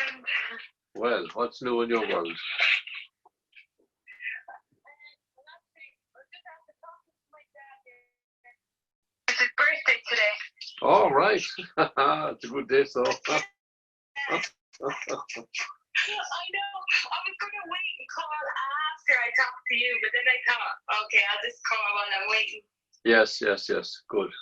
And Well, what's new in your world? it's his birthday today. All right. It's a good day, so. I know. I was going to wait and call after I talked to you, but then I thought, okay, I'll just call while I'm waiting. Yes. Good.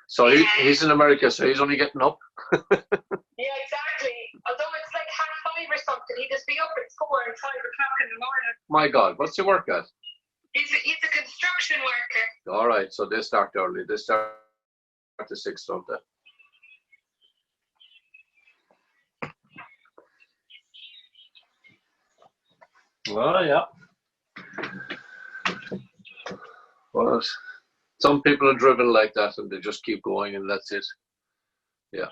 So he's in America, so he's only getting up. Yeah, exactly. Although it's like 5:30 or something, he'd just be up at 4 and 5 o'clock in the morning. My God, what's your work at? He's a construction worker. All right, so they start early. They start at 6, don't they? Oh, yeah. Well, some people are driven like that and they just keep going and that's it. Yeah.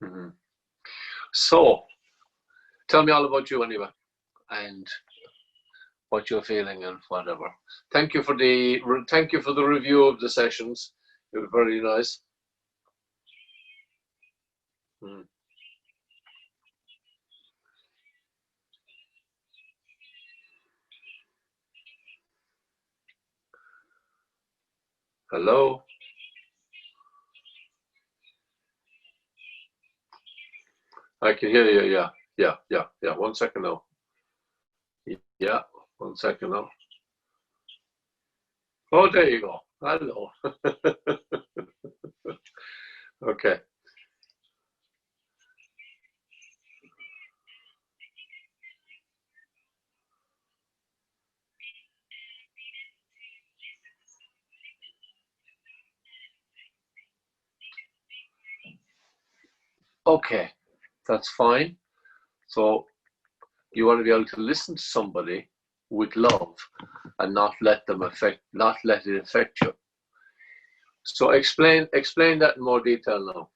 Mm-hmm. So, tell me all about you anyway and what you're feeling and whatever. Thank you for the review of the sessions. It was very nice. Mm. Hello? I can hear you, yeah. 1 second now. Yeah, 1 second now. Oh, there you go. Hello. Okay. Okay, that's fine. So you want to be able to listen to somebody with love and not let it affect you. So explain that in more detail now.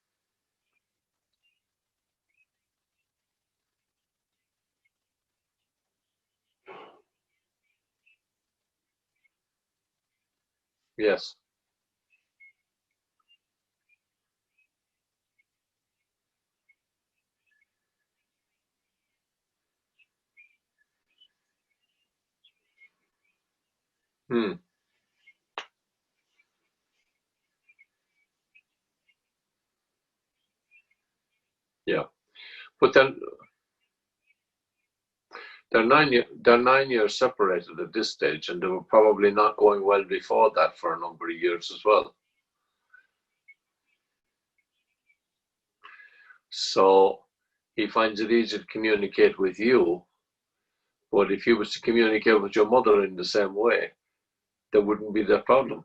Yes. Hmm. Yeah. But then they're 9 years separated at this stage, and they were probably not going well before that for a number of years as well. So he finds it easy to communicate with you, but if he was to communicate with your mother in the same way, there wouldn't be that problem.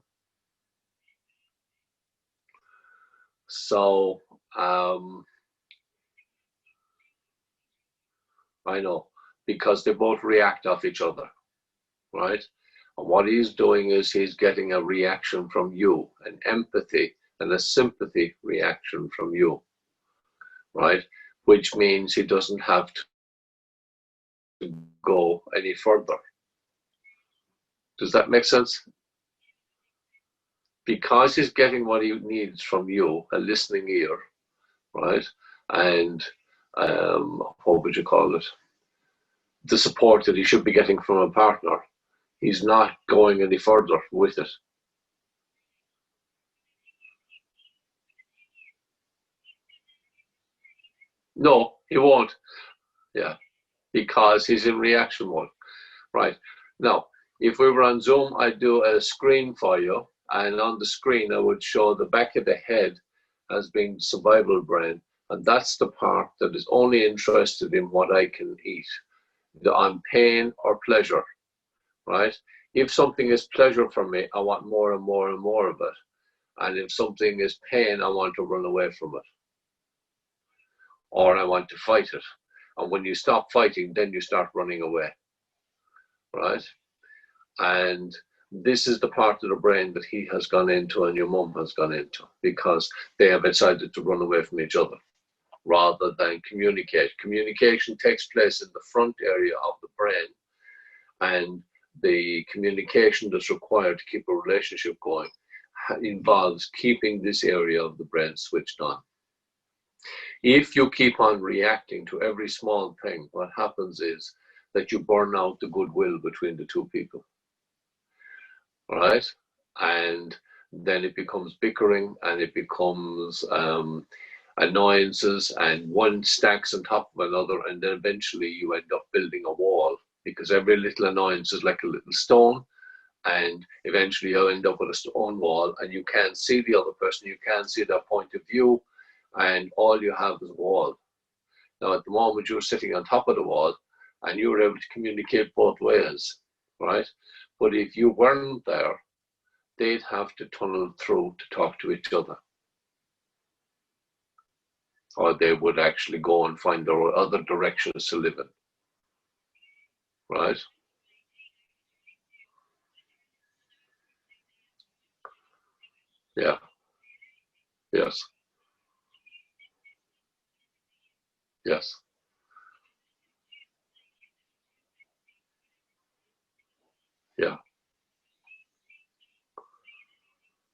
So I know, because they both react off each other, right? And what he's doing is he's getting a reaction from you, an empathy and a sympathy reaction from you, right? Which means he doesn't have to go any further. Does that make sense? Because he's getting what he needs from you, a listening ear, right? And what would you call it? The support that he should be getting from a partner. He's not going any further with it. No, he won't. Yeah, because he's in reaction mode. Right. Now, if we were on Zoom, I'd do a screen for you, and on the screen, I would show the back of the head as being survival brain, and that's the part that is only interested in what I can eat, on pain or pleasure, right? If something is pleasure for me, I want more and more and more of it. And if something is pain, I want to run away from it. Or I want to fight it. And when you stop fighting, then you start running away, right? And this is the part of the brain that he has gone into and your mum has gone into, because they have decided to run away from each other rather than communicate. Communication takes place in the front area of the brain, and the communication that's required to keep a relationship going involves keeping this area of the brain switched on. If you keep on reacting to every small thing, what happens is that you burn out the goodwill between the two people, right? And then it becomes bickering, and it becomes annoyances, and one stacks on top of another, and then eventually you end up building a wall, because every little annoyance is like a little stone, and eventually you'll end up with a stone wall, and you can't see the other person, you can't see their point of view, and all you have is a wall. Now, at the moment, you're sitting on top of the wall, and you were able to communicate both ways, right? But if you weren't there, they'd have to tunnel through to talk to each other. Or they would actually go and find their other directions to live in, right? Yeah, yes, yes. Yeah.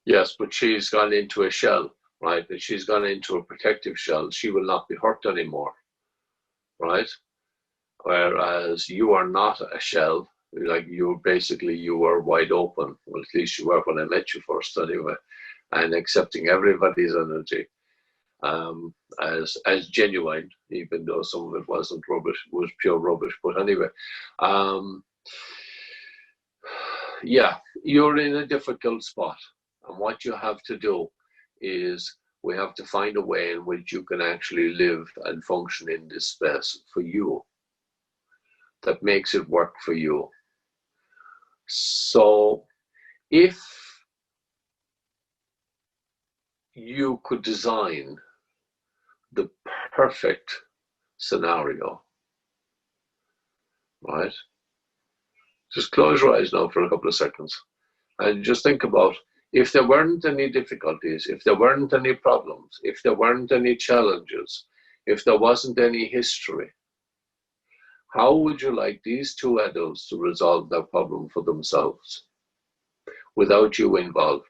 Yes, but she's gone into a shell, right? And she's gone into a protective shell. She will not be hurt anymore, right? Whereas you are not a shell. Like you were wide open. Well, at least you were when I met you first, anyway, and accepting everybody's energy as genuine, even though some of it wasn't rubbish, was pure rubbish. But anyway, yeah, you're in a difficult spot. And what you have to do is we have to find a way in which you can actually live and function in this space for you, that makes it work for you. So if you could design the perfect scenario, right? Just close your eyes now for a couple of seconds and just think about, if there weren't any difficulties, if there weren't any problems, if there weren't any challenges, if there wasn't any history, how would you like these two adults to resolve their problem for themselves without you involved?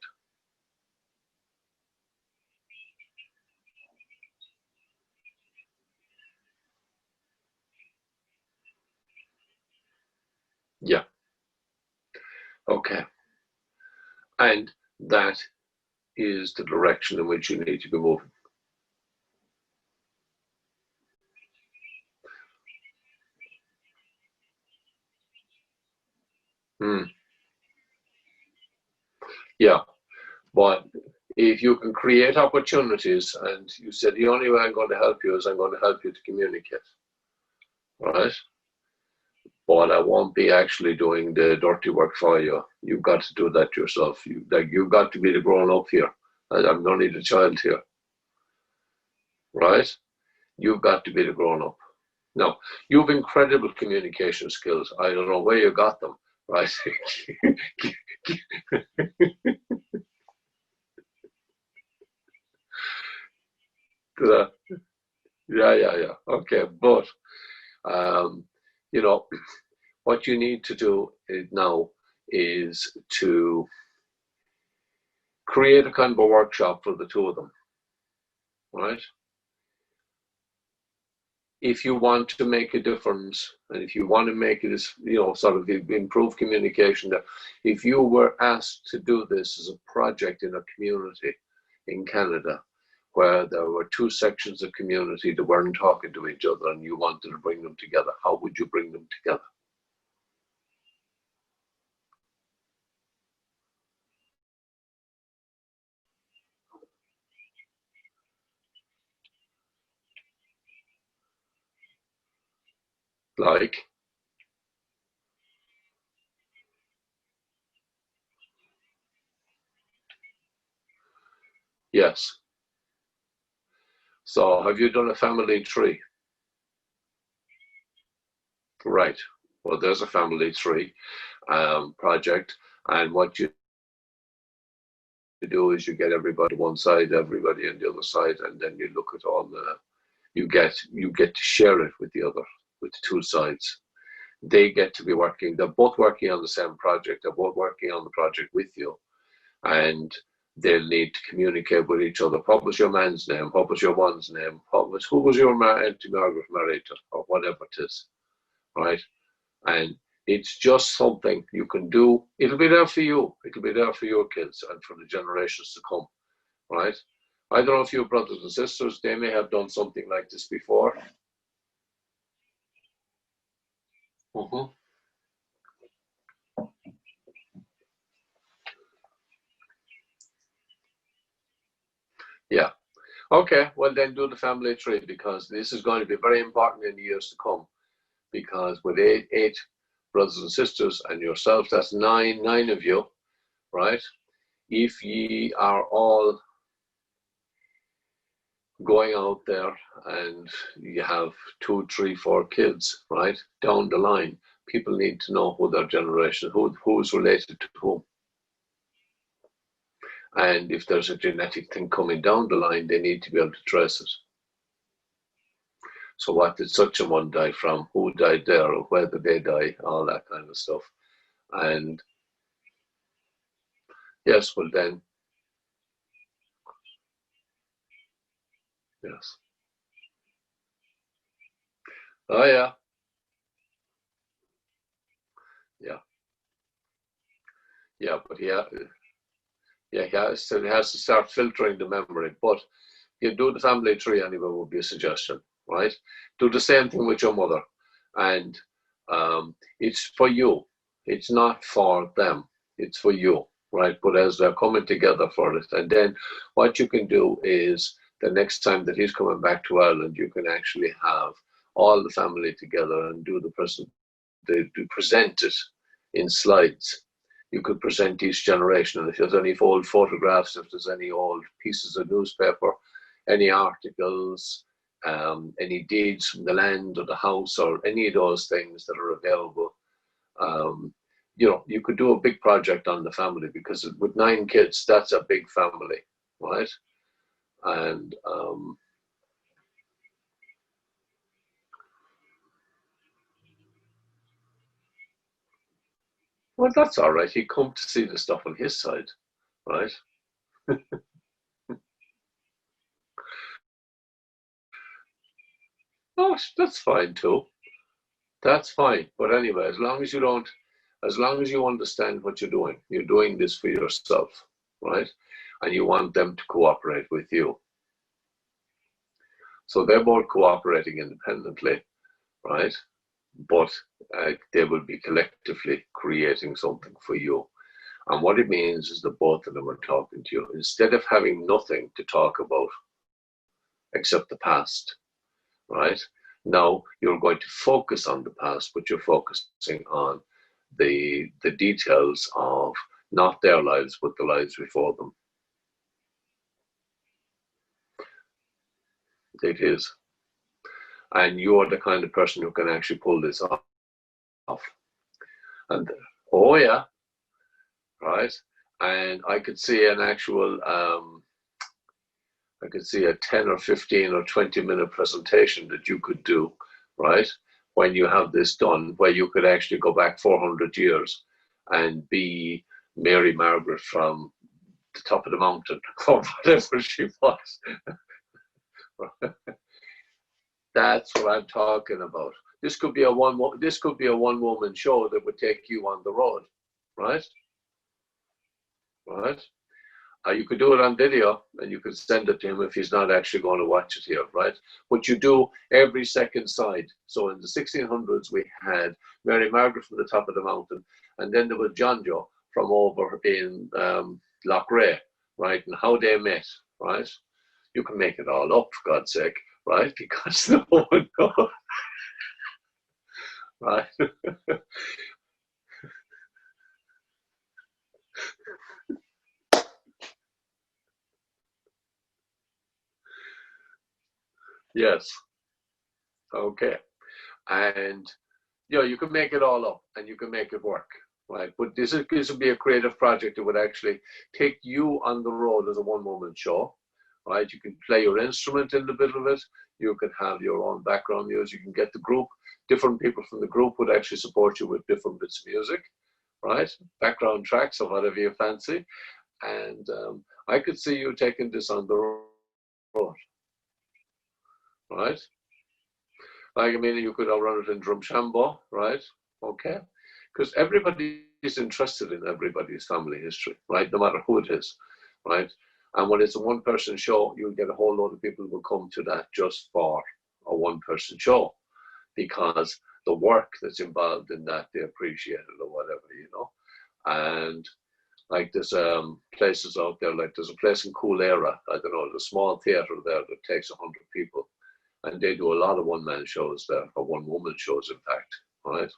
Yeah. Okay. And that is the direction in which you need to be moving. Yeah. But if you can create opportunities, and you said the only way I'm going to help you is I'm going to help you to communicate, right? But I won't be actually doing the dirty work for you. You've got to do that yourself. You've got to be the grown up here. I'm not the child here, right? You've got to be the grown up. Now, you've incredible communication skills. I don't know where you got them, right? Yeah. Okay, but you know, what you need to do now is to create a kind of a workshop for the two of them, right? If you want to make a difference, and if you want to make it, sort of improve communication, if you were asked to do this as a project in a community in Canada, where there were two sections of community that weren't talking to each other, and you wanted to bring them together, how would you bring them together? Like, yes. So have you done a family tree? Right. Well, there's a family tree project, and what you do is you get everybody on one side, everybody on the other side, and then you look at all you get to share it with the two sides. They get to be working. They're both working on the same project. They're both working on the project with you, and they'll need to communicate with each other. What was your man's name? What was your one's name? Who was your Auntie Margaret married to? Or whatever it is, right? And it's just something you can do. It'll be there for you. It'll be there for your kids and for the generations to come, right? I don't know if you have brothers and sisters, they may have done something like this before. Mm-hmm. Yeah. Okay, well then do the family tree, because this is going to be very important in the years to come. Because with eight brothers and sisters and yourself, that's nine of you, right? If ye are all going out there and you have 2, 3, 4 kids, right? Down the line, people need to know who their generation, who's related to whom. And if there's a genetic thing coming down the line, they need to be able to trace it. So what did such a one die from? Who died there? Or where did they die? All that kind of stuff. And yes, well then, yes. Oh yeah, yeah, yeah. But yeah, he has to start filtering the memory. But you do the family tree anyway would be a suggestion, right? Do the same thing with your mother, and it's for you. It's not for them. It's for you, right? But as they're coming together for it, and then what you can do is the next time that he's coming back to Ireland, you can actually have all the family together and do the present it in slides. You could present each generation, and if there's any old photographs, if there's any old pieces of newspaper, any articles, any deeds from the land or the house, or any of those things that are available, you could do a big project on the family, because with 9 kids, that's a big family, right? And well, that's all right. He'd come to see the stuff on his side, right? Oh, that's fine too. That's fine. But anyway, as long as you understand what you're doing this for yourself, right? And you want them to cooperate with you. So they're both cooperating independently, right? But they will be collectively creating something for you. And what it means is that both of them are talking to you. Instead of having nothing to talk about except the past, right? Now you're going to focus on the past, but you're focusing on the details of not their lives, but the lives before them. It is. And you're the kind of person who can actually pull this off. And oh yeah, right. And I could see an actual I could see a 10 or 15 or 20-minute presentation that you could do, right? When you have this done, where you could actually go back 400 years and be Mary Margaret from the top of the mountain or whatever she was. That's what I'm talking about. This could be a one-woman show that would take you on the road, right? Right? You could do it on video and you could send it to him if he's not actually going to watch it here, right? But you do every second side. So in the 1600s, we had Mary Margaret from the top of the mountain, and then there was John Joe from over in Loughrea, right? And how they met, right? You can make it all up, for God's sake, right? Because no one knows, right? Yes. Okay. And you can make it all up and you can make it work, right? But this would be a creative project that would actually take you on the road as a one-woman show, right? You can play your instrument in the middle of it. You can have your own background music. You can get the group. Different people from the group would actually support you with different bits of music, right? Background tracks or whatever you fancy. And I could see you taking this on the road, right? Like, I mean, you could run it in Drumshanbo, right? Okay. Because everybody is interested in everybody's family history, right? No matter who it is, right? And when it's a one-person show, you'll get a whole lot of people who will come to that just for a one-person show, because the work that's involved in that, they appreciate it or whatever, you know. And like there's places out there, like there's a place in Coolera, I don't know, there's a small theatre there that takes 100 people, and they do a lot of one-man shows there, or one-woman shows, in fact, right?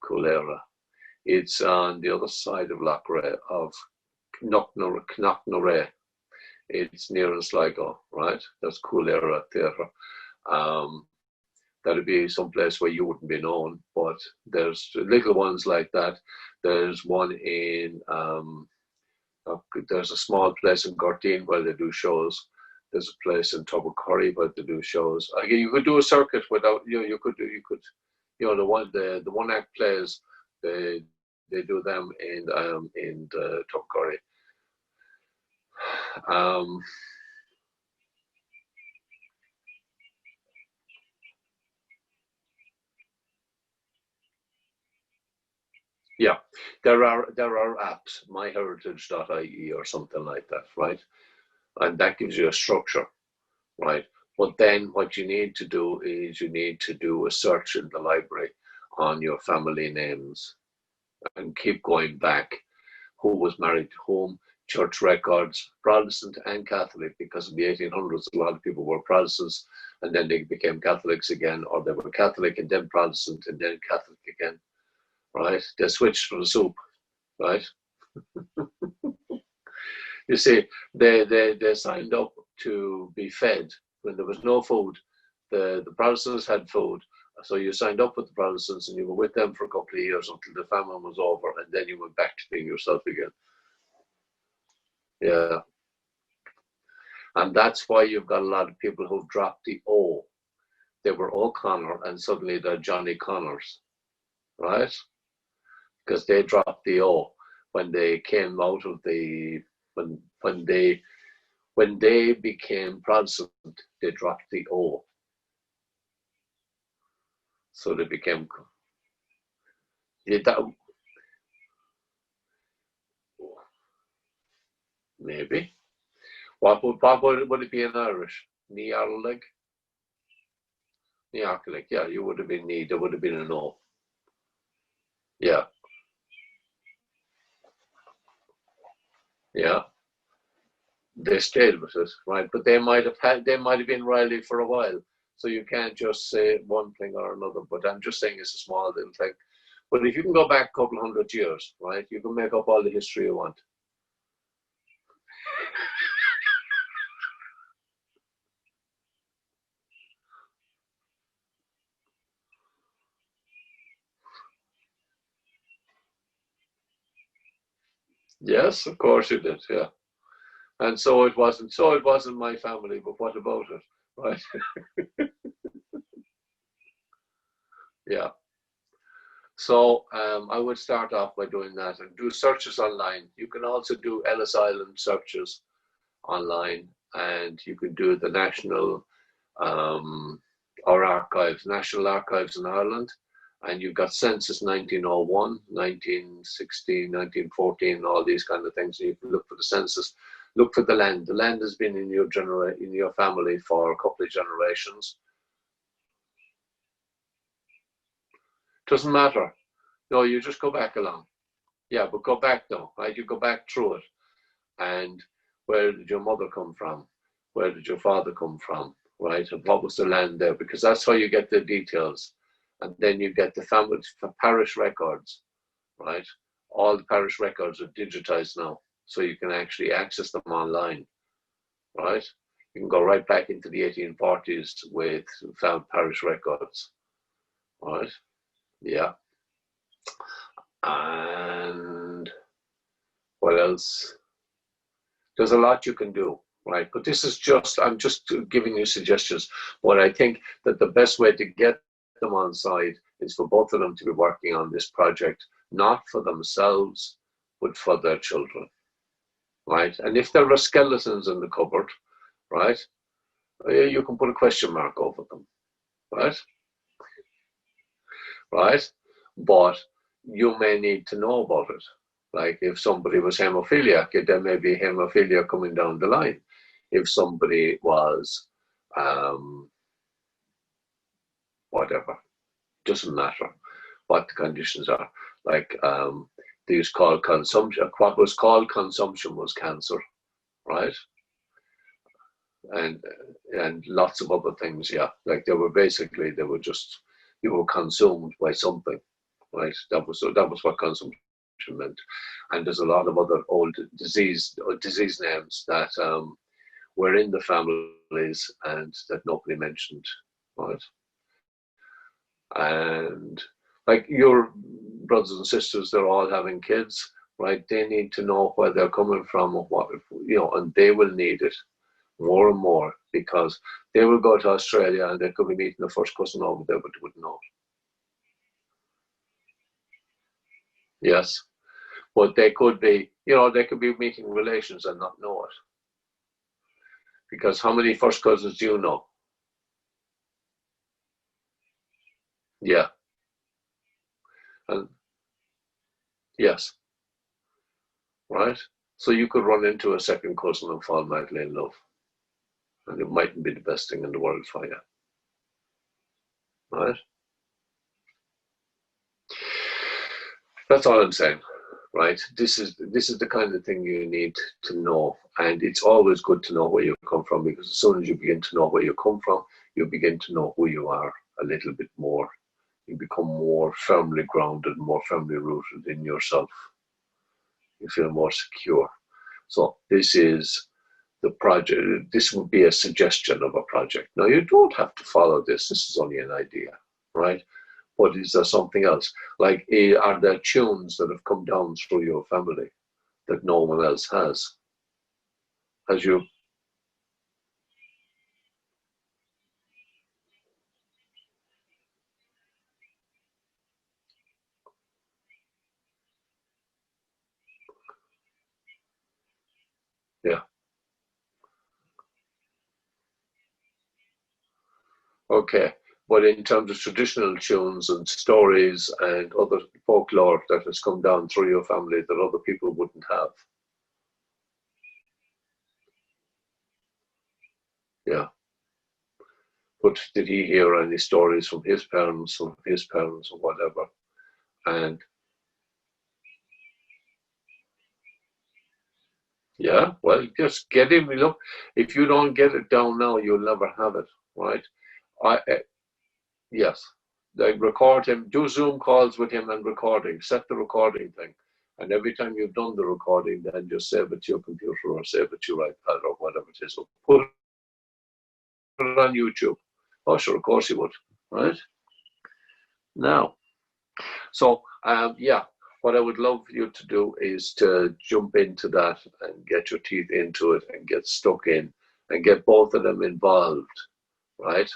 Coolera. It's on the other side of Loughrea, of Knocknaray. It's near in Sligo, right? That's Coolera Theatre. That'd be some place where you wouldn't be known, but there's little ones like that. There's one in, there's a small place in Gortine where they do shows. There's a place in Tubbercurry where they do shows. Again, you could do a circuit without, you could, the one act plays, they do them in Tubbercurry. Yeah, there are apps, myheritage.ie or something like that, right? And that gives you a structure, right? But then what you need to do is you need to do a search in the library on your family names and keep going back. Who was married to whom, church records, Protestant and Catholic, because in the 1800s, a lot of people were Protestants and then they became Catholics again, or they were Catholic and then Protestant and then Catholic again, right? They switched for the soup, right? You see, they signed up to be fed when there was no food. The Protestants had food, so you signed up with the Protestants and you were with them for a couple of years until the famine was over, and then you went back to being yourself again. Yeah. And that's why you've got a lot of people who've dropped the O. They were O'Connor and suddenly they're Johnny Connors, right? Because they dropped the O when they came out of the, when they became Protestant, they dropped the O. So they became, maybe. What would it be in Irish? Nearlig? Nearlig, yeah, you would have been need, there would have been an O. Yeah. Yeah. They stayed with it, right? But they might have been Riley for a while. So you can't just say one thing or another. But I'm just saying it's a small little thing. But if you can go back a couple 100 years, right, you can make up all the history you want. Yes, of course you did, yeah. And so it wasn't my family, but what about it, right? Yeah. So I would start off by doing that and do searches online. You can also do Ellis Island searches online, and you can do the national National Archives in Ireland, and you've got Census 1901, 1916, 1914, all these kind of things. And you can look for the census, look for the land. The land has been in your family for a couple of generations. Doesn't matter. No, you just go back along. Yeah, but go back though, right? You go back through it. And where did your mother come from? Where did your father come from? Right? And what was the land there? Because that's how you get the details. And then you get the family parish records, right? All the parish records are digitized now. So you can actually access them online, right? You can go right back into the 1840s with found parish records, right? Yeah. And what else? There's a lot you can do, right? But this is I'm just giving you suggestions. But I think that the best way to get them on side is for both of them to be working on this project, not for themselves, but for their children. right? And if there are skeletons in the cupboard, right, you can put a question mark over them, right? Right? But you may need to know about it. Like if somebody was hemophiliac, there may be hemophilia coming down the line. If somebody was whatever, doesn't matter what the conditions are. Like these called consumption. What was called consumption was cancer, right? And lots of other things. Yeah, like they were just you were consumed by something, right? That was what consumption meant. And there's a lot of other old disease names that were in the families and that nobody mentioned, right? And like your brothers and sisters, they're all having kids, right? They need to know where they're coming from, or what, and they will need it more and more because they will go to Australia and they could be meeting the first cousin over there, but they wouldn't know. Yes, but they could be, they could be meeting relations and not know it. Because how many first cousins do you know? Yeah, and yes, right. So you could run into a second cousin and fall madly in love, and it mightn't be the best thing in the world for you, right? That's all I'm saying, right? This is the kind of thing you need to know, and it's always good to know where you come from because as soon as you begin to know where you come from, you begin to know who you are a little bit more. You become more firmly grounded, more firmly rooted in yourself. You feel more secure. So this is the project. This would be a suggestion of a project. Now you don't have to follow this. This is only an idea, right? But is there something else? Like, are there tunes that have come down through your family that no one else has? As you, yeah, okay. But in terms of traditional tunes and stories and other folklore that has come down through your family that other people wouldn't have, yeah. But did he hear any stories from his parents or whatever? And yeah, well, just get him. Look, if you don't get it down now, you'll never have it, right? Yes, like record him, do Zoom calls with him and recording. Set the recording thing, and every time you've done the recording, then just save it to your computer or save it to your iPad or whatever it is. Or put it on YouTube. Oh, sure, of course you would, right? Now, so yeah, what I would love you to do is to jump into that and get your teeth into it and get stuck in and get both of them involved, right?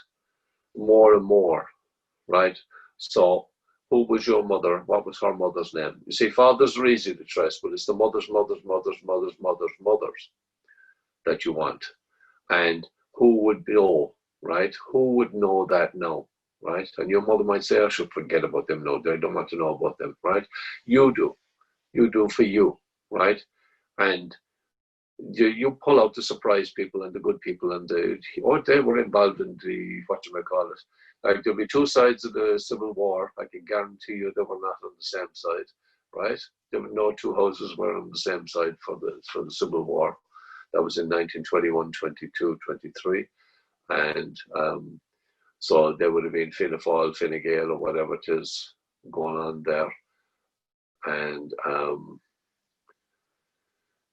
More and more, right? So, who was your mother? What was her mother's name? You see, fathers are easy to trace, but it's the mothers that you want. And who would know, right? Who would know that now, right? And your mother might say, I should forget about them. No, they don't want to know about them, right? You do. You do for you, right? And you pull out the surprise people and the good people and they were involved in the what do I call it? Like there'll be two sides of the Civil War. I can guarantee you they were not on the same side, right? There were no two houses were on the same side for the Civil War. That was in 1921, 22, 23. And so there would have been Fianna Fáil, Fine Gael, or whatever it is going on there. And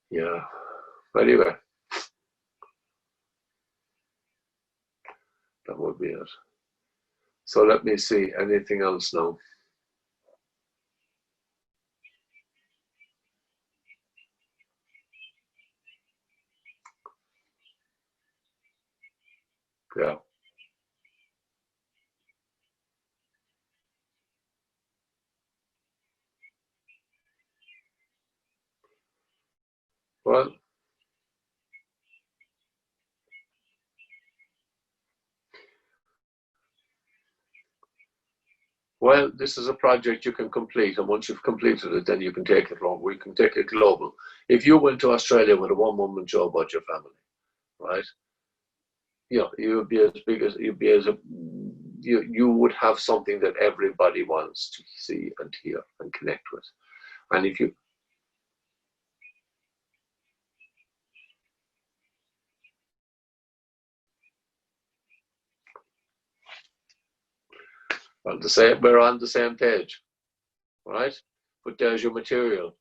yeah, anyway, that would be it. So let me see, anything else now? Yeah. Well, Well, this is a project you can complete, and once you've completed it, then you can take it long. We can take it global. If you went to Australia with a one-woman show about your family, right? You would be as big as you would have something that everybody wants to see and hear and connect with. And if you, we're on the same page, right? But there's your material.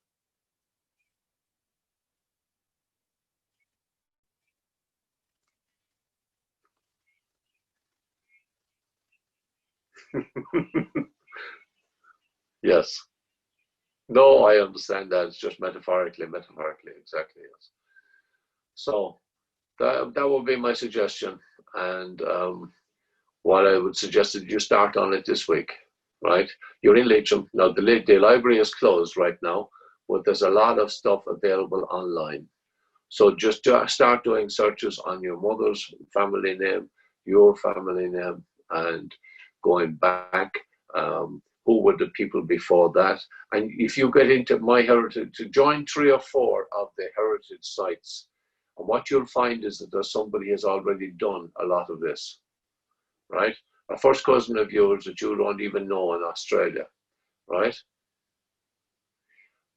Yes. No, I understand that. It's just metaphorically, exactly. Yes. So that would be my suggestion. And what I would suggest is you start on it this week, right? You're in Leitrim. Now, the library is closed right now, but there's a lot of stuff available online. So just start doing searches on your mother's family name, your family name, and going back. Who were the people before that? And if you get into MyHeritage, to join 3 or 4 of the heritage sites, and what you'll find is that there's somebody has already done a lot of this, right? A first cousin of yours that you don't even know in Australia, right,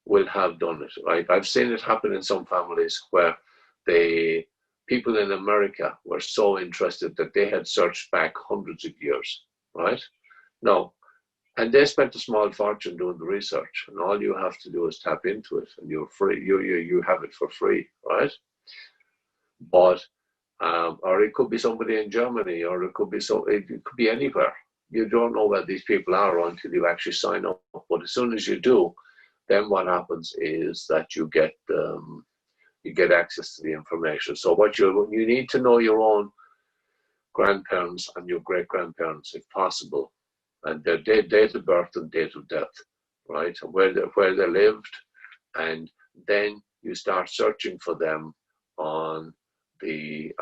will have done it, right? I've seen it happen in some families where the people in America were so interested that they had searched back hundreds of years, right? No. And they spent a small fortune doing the research, and all you have to do is tap into it, and you're free. You have it for free, right? But or it could be somebody in Germany, or it could be anywhere. You don't know where these people are until you actually sign up. But as soon as you do, then what happens is that you get access to the information. So you need to know your own grandparents and your great grandparents, if possible, and their date of birth and date of death, right? And where they lived, and then you start searching for them on the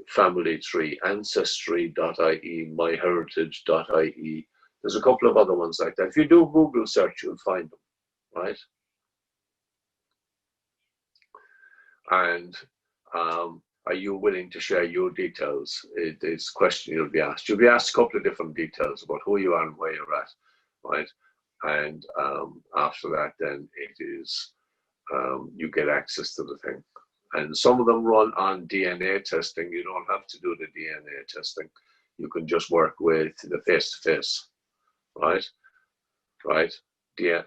family tree, ancestry.ie, myheritage.ie. There's a couple of other ones like that. If you do Google search, you'll find them, right? And are you willing to share your details? It's a question you'll be asked. You'll be asked a couple of different details about who you are and where you're at, right? And after that, then it is you get access to the thing. And some of them run on DNA testing. You don't have to do the DNA testing. You can just work with the face-to-face, right? Right? Yeah.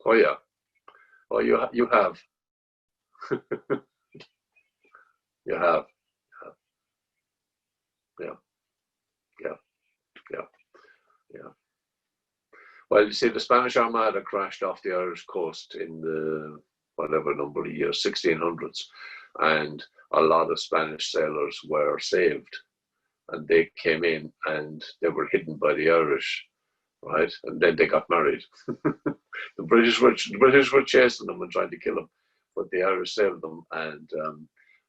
Oh yeah. Oh, you have. You have. Yeah. Yeah. Yeah. Yeah. Well, you see, the Spanish Armada crashed off the Irish coast in the whatever number of years, 1600s, and a lot of Spanish sailors were saved, and they came in and they were hidden by the Irish, right? And then they got married. The British were chasing them and trying to kill them, but the Irish saved them, and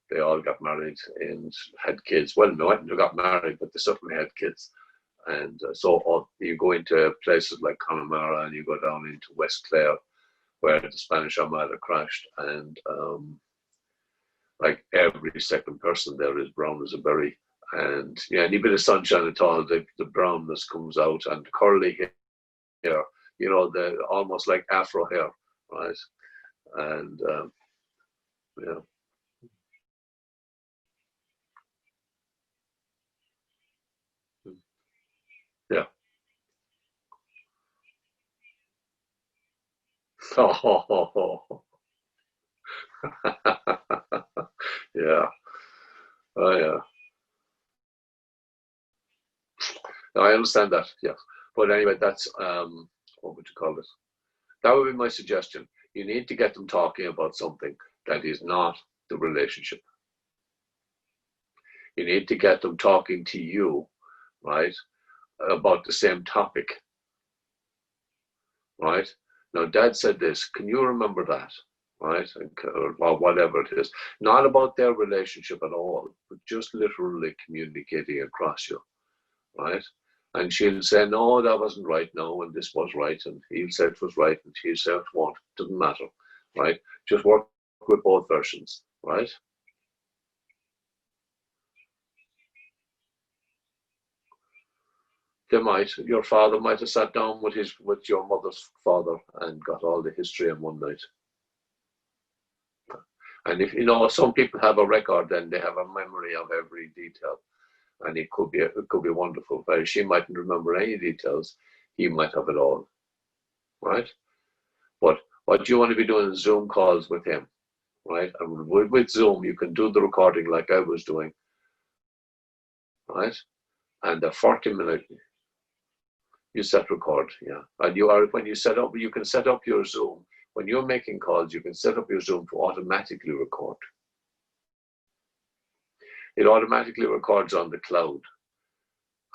they all got married and had kids. Well, no, they got married, but they certainly had kids. And so you go into places like Connemara, and you go down into West Clare, where the Spanish Armada crashed, and like every second person there is brown as a berry. And yeah, any bit of sunshine at all, the brownness comes out, and the curly hair, the almost like afro hair, right? And yeah. Yeah. Oh, yeah. Oh, yeah. No, I understand that. Yeah. But anyway, that's what would you call it? That would be my suggestion. You need to get them talking about something that is not the relationship. You need to get them talking to you, right, about the same topic, right? Now, Dad said this. Can you remember that? right? Or whatever it is. Not about their relationship at all, but just literally communicating across you, right? And she'll say, no, that wasn't right, no, and this was right, and he'll say it was right, and she'll say it won't. Doesn't matter, right? Just work with both versions, right? They might. Your father might have sat down with your mother's father and got all the history in one night. And if you know, some people have a record, then they have a memory of every detail, and it could be wonderful. Whereas she mightn't remember any details, he might have it all, right? But what you want to be doing is Zoom calls with him, right? And with Zoom, you can do the recording like I was doing, right? And the 40-minute, you set record, yeah. And when you set up, you can set up your Zoom. When you're making calls, you can set up your Zoom to automatically record. It automatically records on the cloud.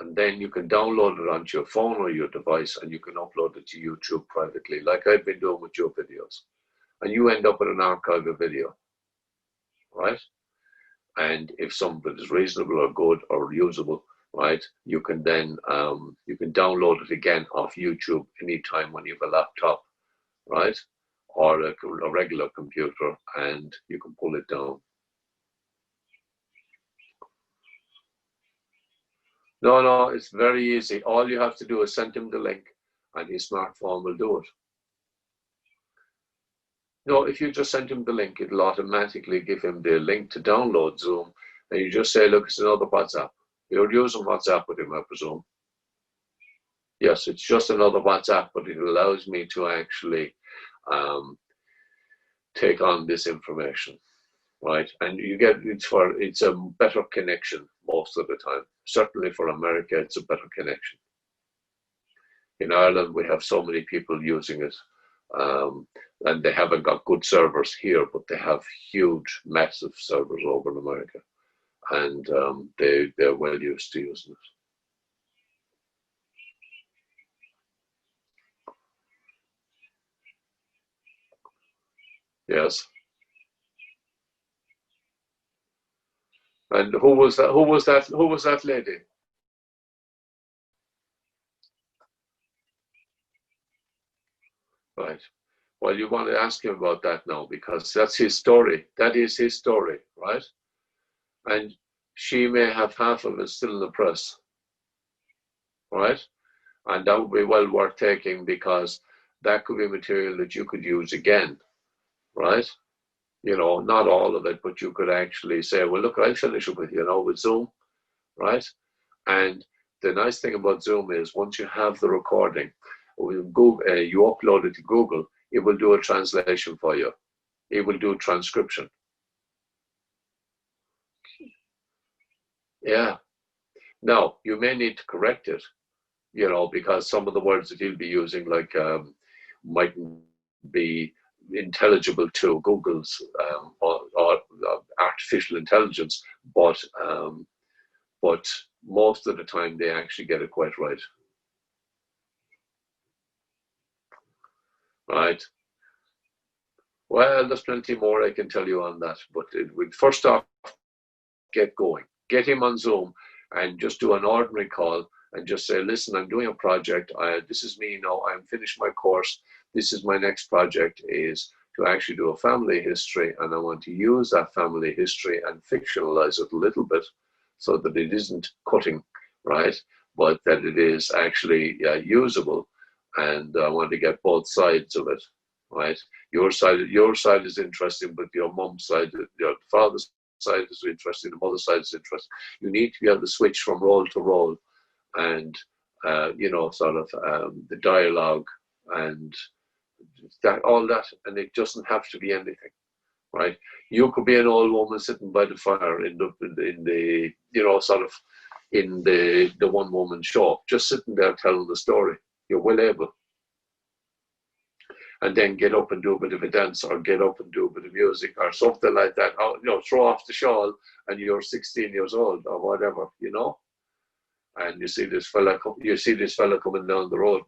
And then you can download it onto your phone or your device, and you can upload it to YouTube privately, like I've been doing with your videos. And you end up with an archive of video, right? And if some of it is reasonable or good or usable, right, you can then you can download it again off YouTube anytime when you have a laptop, right, or a regular computer, and you can pull it down. No, it's very easy. All you have to do is send him the link, and his smartphone will do it. No, if you just send him the link, it'll automatically give him the link to download Zoom, and you just say, look, it's another WhatsApp. You're using WhatsApp with him, I presume. Yes, it's just another WhatsApp, but it allows me to actually take on this information, right? And you get it's a better connection most of the time. Certainly for America, it's a better connection. In Ireland, we have so many people using it, and they haven't got good servers here, but they have huge, massive servers over in America, and they're well used to using it. Yes. And who was that? Who was that? Who was that lady? Right. Well, you want to ask him about that now because that's his story. That is his story, right? And she may have half of it still in the press, right? And that would be well worth taking because that could be material that you could use again, right? You know, not all of it, but you could actually say, well, look, I'll finish it with, with Zoom, right? And the nice thing about Zoom is once you have the recording, you upload it to Google, it will do a translation for you. It will do transcription. Yeah. Now, you may need to correct it, because some of the words that you'll be using, like, mightn't be intelligible to Google's or artificial intelligence, but most of the time they actually get it quite right. Right. Well, there's plenty more I can tell you on that, but first off, get going. Get him on Zoom and just do an ordinary call and just say, listen, I'm doing a project. This is me now. I'm finished my course. This is my next project is to actually do a family history, and I want to use that family history and fictionalize it a little bit so that it isn't cutting, right? But that it is actually usable, and I want to get both sides of it, right? Your side is interesting, but your mom's side, your father's side is interesting, the mother's side is interesting. You need to be able to switch from role to role, and the dialogue and all that, and it doesn't have to be anything, right? You could be an old woman sitting by the fire in the one woman show, just sitting there telling the story. You're well able. And then get up and do a bit of a dance, or get up and do a bit of music, or something like that. Throw off the shawl, and you're 16 years old, or whatever, And you see this fella coming down the road.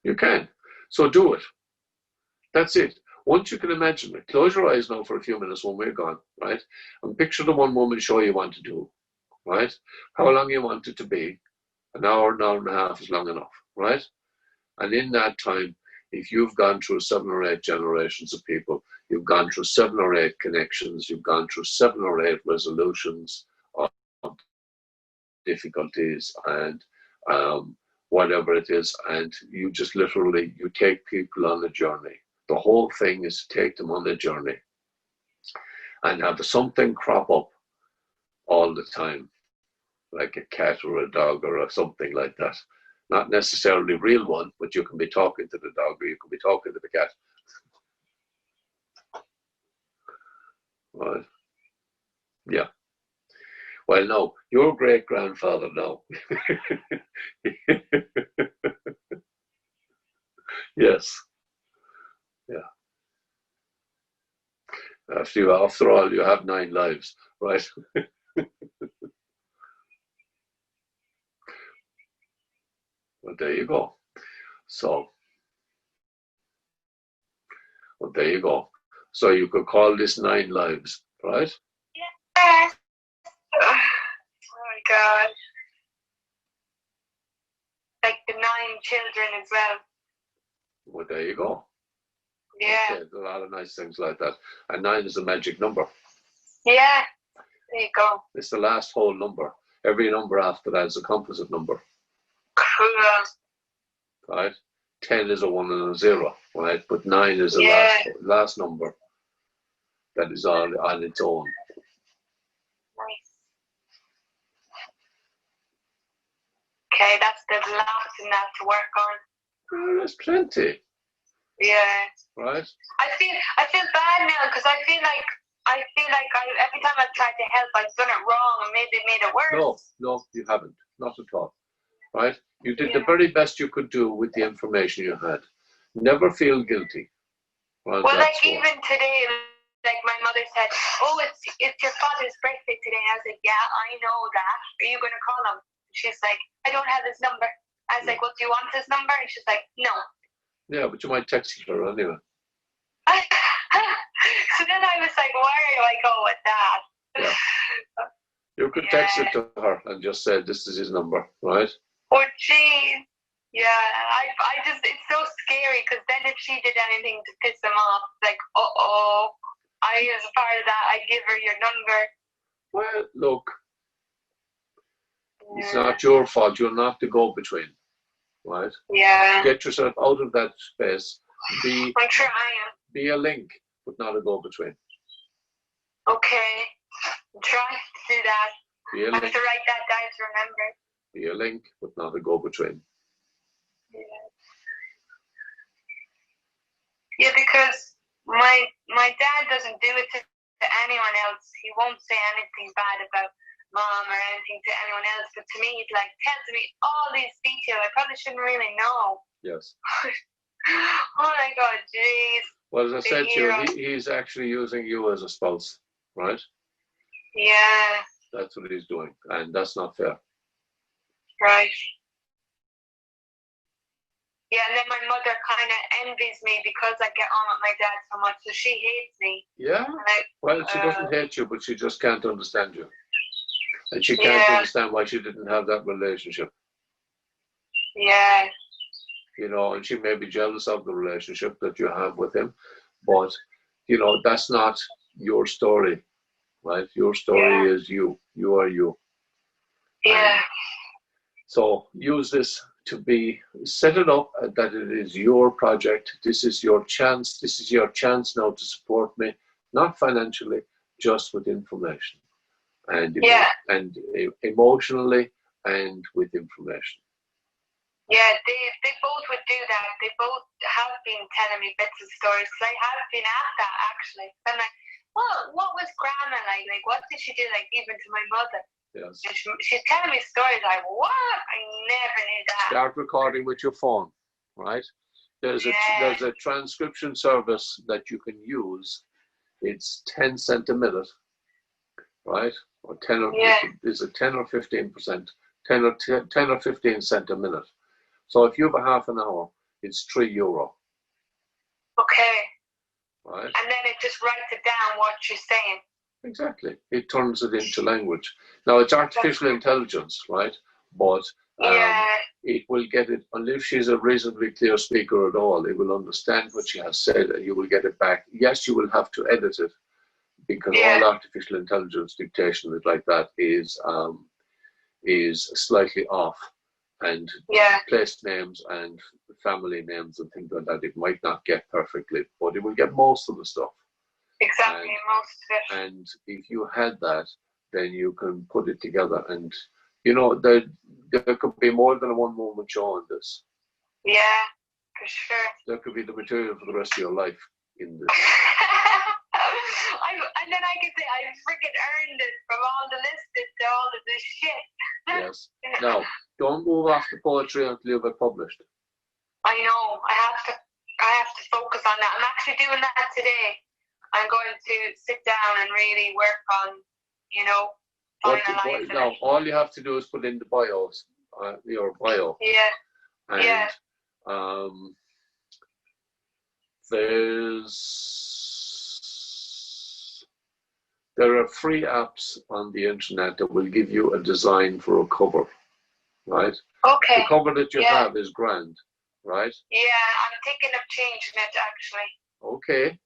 You can. So do it. That's it. Once you can imagine it, close your eyes now for a few minutes when we're gone, right? And picture the one woman show you want to do, right? How long you want it to be. An hour and a half is long enough, right? And in that time, if you've gone through 7 or 8 generations of people, you've gone through 7 or 8 connections, you've gone through 7 or 8 resolutions of difficulties and whatever it is, and you just literally, you take people on a journey. The whole thing is to take them on a journey and have something crop up all the time, like a cat or a dog or something like that. Not necessarily a real one, but you can be talking to the dog or you can be talking to the cat. Right? Yeah. Well, no, your great-grandfather now. Yes. Yeah. After all, you have 9 lives, right? Well, there you go. So, well, there you go. So you could call this 9 lives, right? Yes. Oh my God. Like the 9 children as well. Well, there you go. Yeah. Okay, there's a lot of nice things like that. And 9 is a magic number. Yeah. There you go. It's the last whole number. Every number after that is a composite number. Cool. Right? 10 is a 1 and a 0, right? But 9 is the last number that is on its own. Nice. Okay, that's the last thing that to work on. There's plenty. Yeah. Right? I feel bad now because I feel like every time I've tried to help, I've done it wrong and maybe made it worse. No, you haven't. Not at all. Right? You did the very best you could do with the information you had. Never feel guilty. Well, like even today, like my mother said, "Oh, it's your father's birthday today." I was like, "Yeah, I know that. Are you going to call him?" She's like, "I don't have his number." I was like, "Well, do you want his number?" And she's like, "No." Yeah, but you might text her anyway. So then I was like, "Where do I go with that?" Yeah. You could text it to her and just say, "This is his number," right? Oh, geez. Yeah, I just, it's so scary because then if she did anything to piss him off, like, I, as a part of that, I give her your number. Well, look, it's not your fault. You're not the go-between, right? Yeah. Get yourself out of that space. I'm trying. Be a link, but not a go-between. Okay. I'm trying to do that. Be a link. I have to write that down to remember. Be a link, but not a go-between. Yeah, because my dad doesn't do it to anyone else. He won't say anything bad about Mom or anything to anyone else. But to me, he tells me all these details. I probably shouldn't really know. Yes. Oh my God, jeez. Well, as I said to you, he's actually using you as a spouse, right? Yeah. That's what he's doing, and that's not fair. Right. Yeah, and then my mother kind of envies me because I get on with my dad so much, so she hates me. Yeah. Well, she doesn't hate you, but she just can't understand you. And she can't understand why she didn't have that relationship. Yeah. You know, and she may be jealous of the relationship that you have with him, but, you know, that's not your story, right? Your story is you. You are you. Yeah. So use this to set it up that it is your project. This is your chance. This is your chance now to support me, not financially, just with information and emotionally and with information. Yeah, they both would do that. They both have been telling me bits of stories because I have been at that actually. I'm like, well, what was Grandma like? Like, what did she do? Like, even to my mother. Yes. She's telling me stories like, what? I never knew that. Start recording with your phone, right? There's a transcription service that you can use. It's 10 cents a minute, right? Or 10 or is it 10 or 15%? 10 or 15 cents a minute. So if you have a half an hour, it's €3. Okay. Right? And then it just writes it down what you're saying. Exactly. It turns it into language. Now it's artificial intelligence, right? But it will get it, unless she's a reasonably clear speaker at all, it will understand what she has said and you will get it back. Yes, you will have to edit it because all artificial intelligence dictation like that is slightly off, and place names and family names and things like that it might not get perfectly, but it will get most of the stuff. Exactly, most of it. And if you had that, then you can put it together, and you know there could be more than one moment show in this. Yeah, for sure. There could be the material for the rest of your life in this. And then I could say I freaking earned it from all the listed to all of this shit. Yes. Now, don't move off the poetry until you get published. I know. I have to focus on that. I'm actually doing that today. I'm going to sit down and really work on, finalizing. Now, all you have to do is put in the bios, your bio. Yeah. And there are free apps on the internet that will give you a design for a cover, right? Okay. The cover that you have is grand, right? Yeah, I'm thinking of changing it actually. Okay.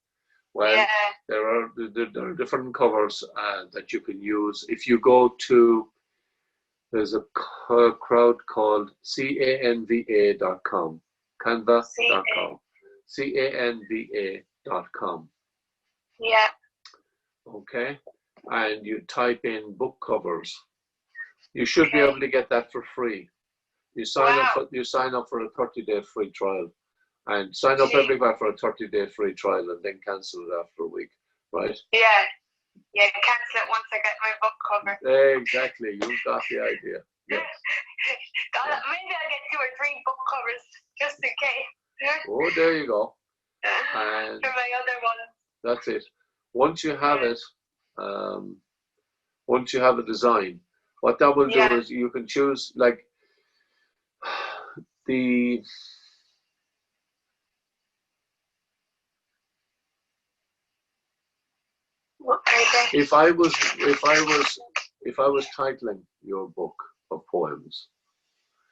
Well, there are different covers that you can use. If you go to, there's a crowd called canva.com, canva.com, canva.com. Yeah. Okay, and you type in book covers. You should be able to get that for free. You sign up for a 30-day free trial. And sign up everywhere for a 30-day free trial and then cancel it after a week, right? Yeah, cancel it once I get my book cover. Exactly, you've got the idea. Yes. Maybe I'll get 2 or 3 book covers just in case. Oh, there you go. And for my other ones. That's it. Once you have it, once you have a design, what that will do is you can choose like the. If I was titling your book of poems,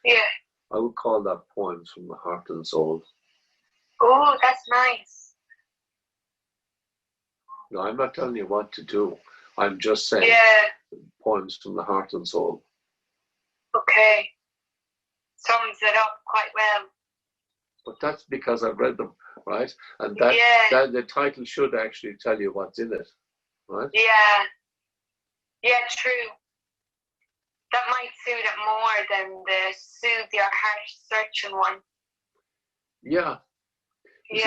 I would call that Poems from the Heart and Soul. Oh, that's nice. No, I'm not telling you what to do. I'm just saying Poems from the Heart and Soul. Okay. Sums it up quite well. But that's because I've read them, right? And that the title should actually tell you what's in it. Right? Yeah, true. That might suit it more than the Soothe Your Heart Searching one. Yeah. See,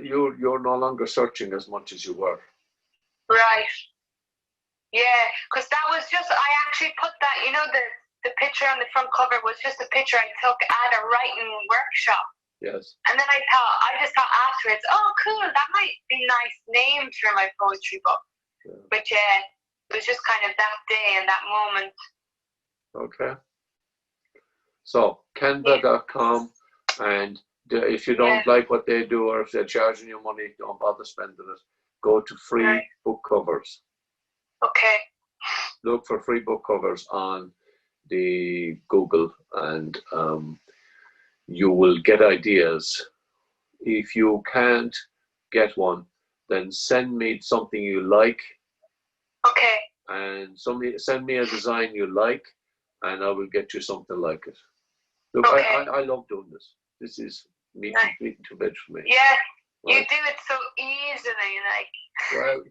you're no longer searching as much as you were. Right. Yeah, because that was just, I actually put that, the picture on the front cover was just a picture I took at a writing workshop. Yes. And then I just thought afterwards, oh, cool, that might be nice names for my poetry book. Yeah. But it was just kind of that day and that moment. Okay. So, canva.com, and if you don't like what they do or if they're charging you money, don't bother spending it. Go to free book covers. Okay. Look for free book covers on the Google and you will get ideas. If you can't get one, then send me something you like. Okay. And send me a design you like, and I will get you something like it. Look, I love doing this. This is meat to veg for me. Yeah, you do it so easily, like. Well.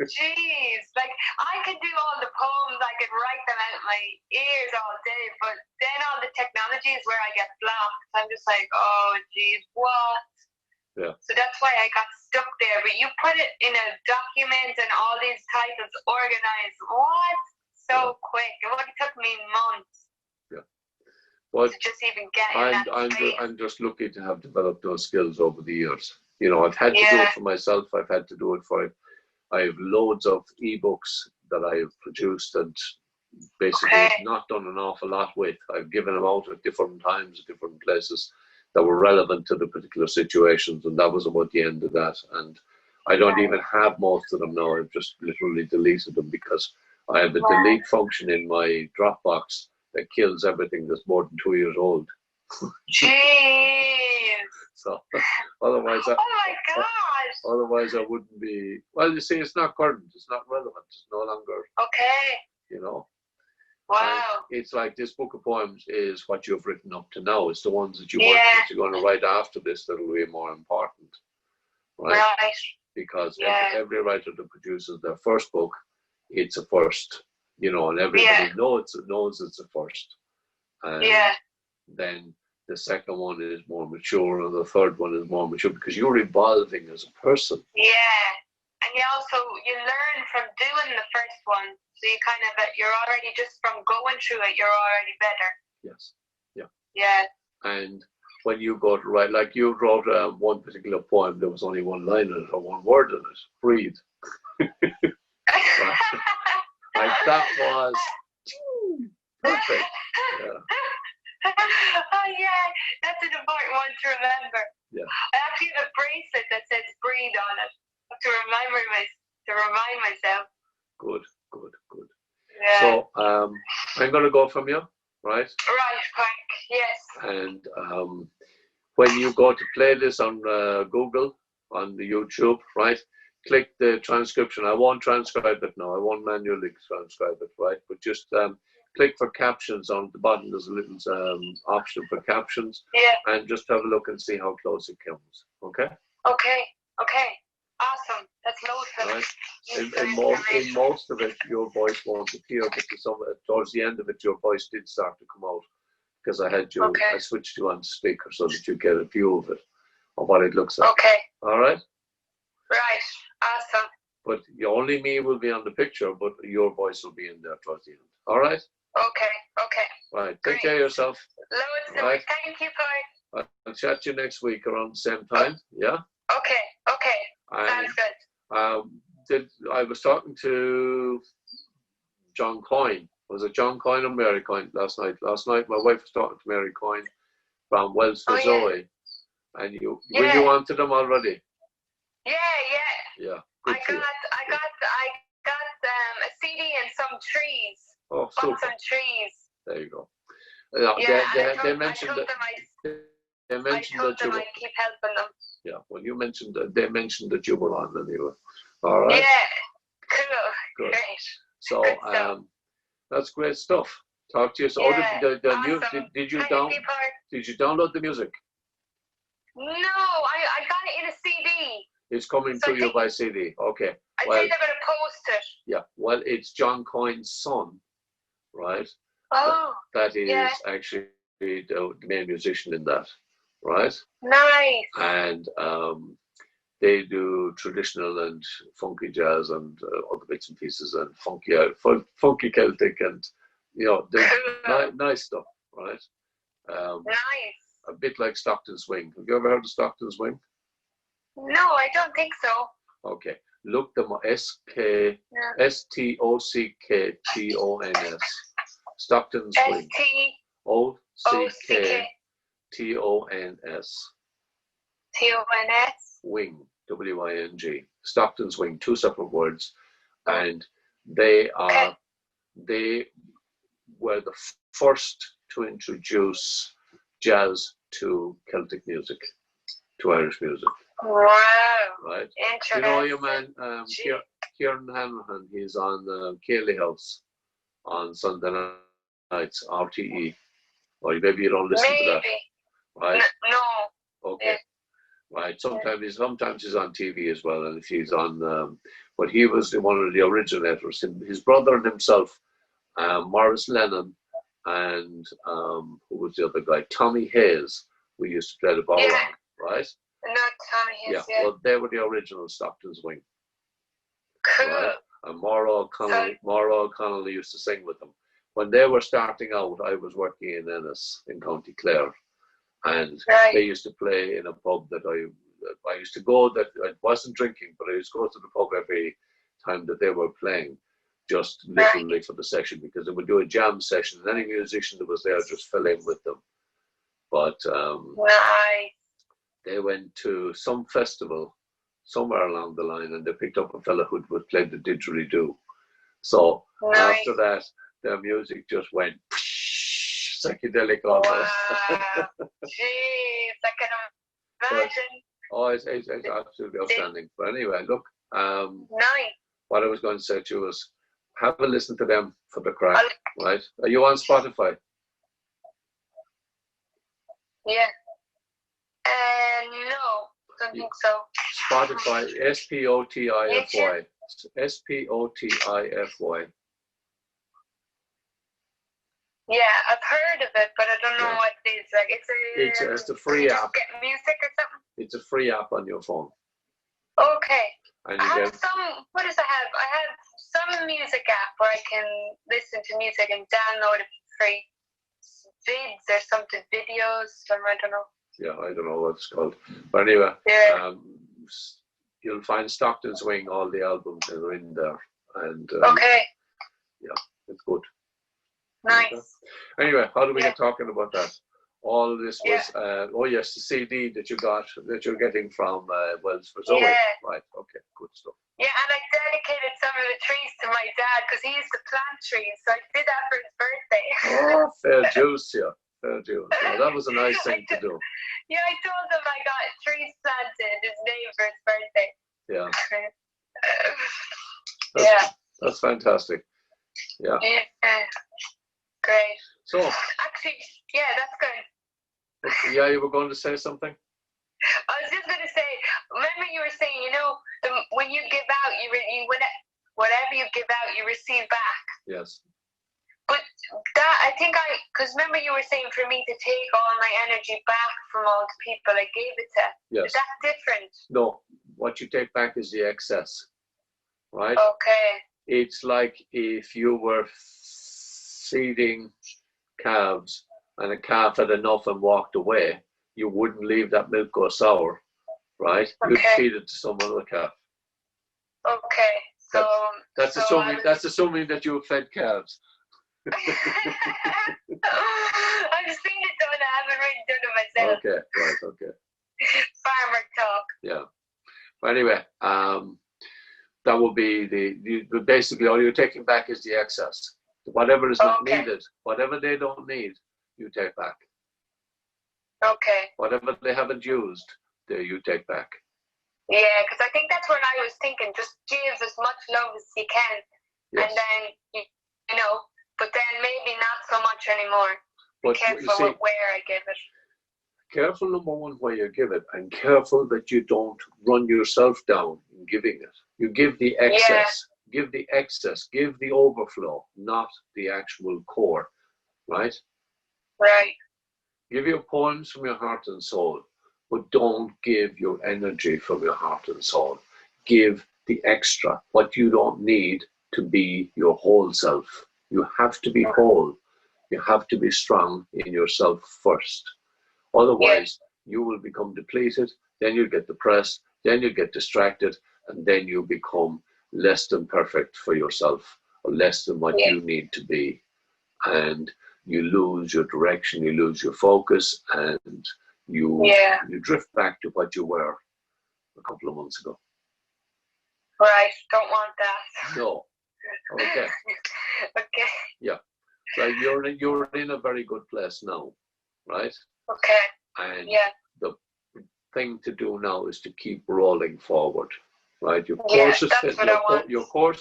Jeez, like I could do all the poems, I could write them out my ears all day, but then all the technology is where I get blocked. I'm just like, oh, geez, what? Yeah. So that's why I got stuck there. But you put it in a document and all these titles organized. What? So quick. It would have took me months. Yeah. Well, to just even get in that space. I'm just lucky to have developed those skills over the years. I've had to do it for myself. I've had to do it for it. I have loads of ebooks that I have produced and basically not done an awful lot with. I've given them out at different times, different places. that were relevant to the particular situations, and that was about the end of that. And I don't even have most of them now. I've just literally deleted them because I have a delete function in my Dropbox that kills everything that's more than 2 years old. Jeez. So otherwise, Oh my gosh. otherwise I wouldn't be. Well, you see, it's not current. It's not relevant. It's no longer. Okay. You know. Wow. And it's like this book of poems is what you've written up to now. It's the ones that you want that you're going to write after this that will be more important, right? Because every writer that produces their first book, it's a first, you know, and everybody knows it's a first. And then the second one is more mature, and the third one is more mature because you're evolving as a person. Yeah, and you learn from doing the first one, so you kind of you're already just from going through it, you're already better. Yes. Yeah. Yeah. And when you go to write, like you wrote one particular poem, there was only one line in it or one word in it. Breathe. Like that was perfect. Yeah. Oh yeah, that's an important one to remember. Yeah. I actually have a bracelet that says "breathe" on it to remind myself. Good. Yeah. So I'm going to go from you, right? Right, Frank. Yes. And when you go to play this on Google, on the YouTube, right? Click the transcription. I won't transcribe it now. I won't manually transcribe it, right? But just click for captions on the bottom. There's a little option for captions. Yeah. And just have a look and see how close it comes. Okay? Okay. Awesome. That's loads of in most of it, your voice won't appear, but towards the end of it, your voice did start to come out because I had you. I switched you on speaker so that you get a view of it, of what it looks like. Okay. All right. Right. Awesome. But only me will be on the picture, but your voice will be in there towards the end. All right. Okay. Right. Take care of yourself. Loads of it. Thank you, Paul. I'll chat to you next week around the same time. Yeah. Okay. Sounds good. I was talking to John Coyne. Was it John Coyne or Mary Coyne last night? Last night, my wife was talking to Mary Coyne from Wells for Zoe. And you on to them already? Yeah. Yeah. I got a CD and some trees. Oh, super. Bought some trees. There you go. They mentioned that. They mentioned that you would keep helping them. Yeah, well, they mentioned that you were on anyway. All right. Yeah, cool. Good. Great. So that's great stuff. Talk to you. So, awesome. did you download the music? No, I got it in a CD. It's coming to you by CD. Okay. I think they're gonna post it. Yeah. Well, it's John Coyne's son, right? Oh. That is actually the main musician in that, right? Nice. And they do traditional and funky jazz and other bits and pieces and funky Celtic and nice stuff, right? Nice. A bit like Stockton Swing. Have you ever heard of Stockton Swing? No, I don't think so. Okay. Look them up. STOCKTONS. Stockton Swing. STOCKTONS. TONS. Wing. WING. Stockton Swing. Two separate words. And they were the first to introduce jazz to Celtic music, to Irish music. Wow. Right. Interesting. You know your man, Kieran Hanrahan, he's on Cayley House on Sunday nights, RTE. Or maybe you don't listen to that. Right? No. Okay. Yeah. Right. Sometimes he's on TV as well, and if he's on, but he was one of the originators. His brother and himself, Maurice Lennon, and who was the other guy? Tommy Hayes. We used to play the ball on, right? Not Tommy Hayes. Yeah. Well, they were the original Stockton Swing. Cool. Right? And Maura O'Connell used to sing with them. When they were starting out, I was working in Ennis in County Clare, and they used to play in a pub that I used to go. That I wasn't drinking, but I used to go to the pub every time that they were playing, just literally for the session, because they would do a jam session, and any musician that was there just fell in with them. But Nice. they went to some festival somewhere along the line, and they picked up a fella who would play the didgeridoo. So Nice. after that, their music just went psychedelic almost. Wow. Jeez, I can imagine. Oh, it's absolutely outstanding. But anyway, look, Nice. what I was going to say to you was, have a listen to them for the crack, right? Are you on Spotify? Yeah. No, don't think so. Spotify, Spotify. Spotify. Yeah, I've heard of it, but I don't know what it is. Like, It's a free app. Get music or something. It's a free app on your phone. Okay. And I you have some. What does I have? I have some music app where I can listen to music and download it for free. Vids or something, videos. I don't know. Yeah, I don't know what it's called. But anyway, you'll find Stockton Swing, all the albums are in there. And okay. Yeah, it's good. Nice. Okay. Anyway, how do we get talking about that? All of this was, oh yes, the CD that you're getting from Wells for Zoe. Yeah. Right, okay, good stuff. Yeah, and I dedicated some of the trees to my dad because he used to plant trees, so I did that for his birthday. Oh, fair juice, yeah. Fair juice. Yeah, that was a nice thing to do. Yeah, I told him I got trees planted, his name for his birthday. Yeah. That's fantastic. Yeah. Yeah. Great. So. Actually, yeah, that's good. Yeah, you were going to say something? I was just going to say, remember you were saying, when you give out, whatever you give out, you receive back. Yes. But because remember you were saying for me to take all my energy back from all the people I gave it to. Yes. Is that different? No, what you take back is the excess, right? Okay. It's like if you were feeding calves and a calf had enough and walked away, you wouldn't leave that milk go sour, right? You'd feed it to some other calf. Okay. So that's assuming that you have fed calves. I've seen it done. I haven't really done it myself. Okay, right, okay. Farmer talk. Yeah. But anyway, that will be basically all you're taking back is the excess. Whatever is not needed, whatever they don't need, you take back. Okay. Whatever they haven't used, you take back. Yeah, because I think that's what I was thinking. Just give as much love as you can, and then but then maybe not so much anymore. Be careful with where I give it. Careful, number one, where you give it, and careful that you don't run yourself down in giving it. You give the excess, give the excess, give the overflow, not the actual core, right? Right. Give your poems from your heart and soul, but don't give your energy from your heart and soul. Give the extra, what you don't need to be your whole self. You have to be whole. You have to be strong in yourself first. Otherwise, you will become depleted, then you'll get depressed, then you'll get distracted, and then you become less than perfect for yourself, or less than what you need to be. And you lose your direction, you lose your focus, and you drift back to what you were a couple of months ago. Right, don't want that. No. Okay. Okay. Yeah. So you're in a very good place now, right? Okay. And the thing to do now is to keep rolling forward, right? Your course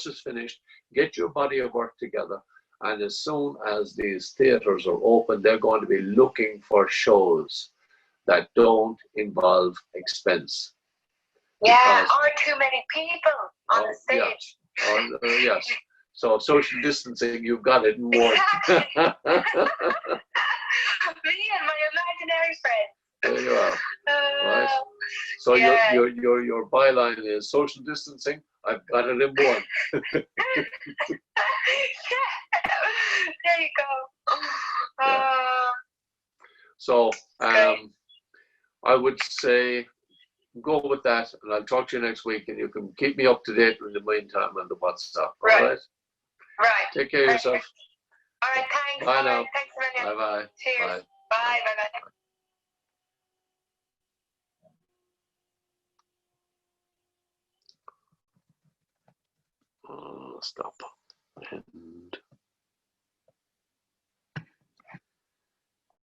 is finished. Get your body of work together, and as soon as these theaters are open, they're going to be looking for shows that don't involve expense. Yeah, or too many people on the stage. Yes. So social distancing, you've got it more. Me and my imaginary friend. There you are. Right. So your byline is social distancing. I've got it in one. There you go. So I would say go with that, and I'll talk to you next week, and you can keep me up to date in the meantime on the WhatsApp. Right. All right. Right. Take care of yourself. All right. Thanks. Bye now. Thanks a million. Bye bye. Cheers. Bye. Bye. Bye. stop.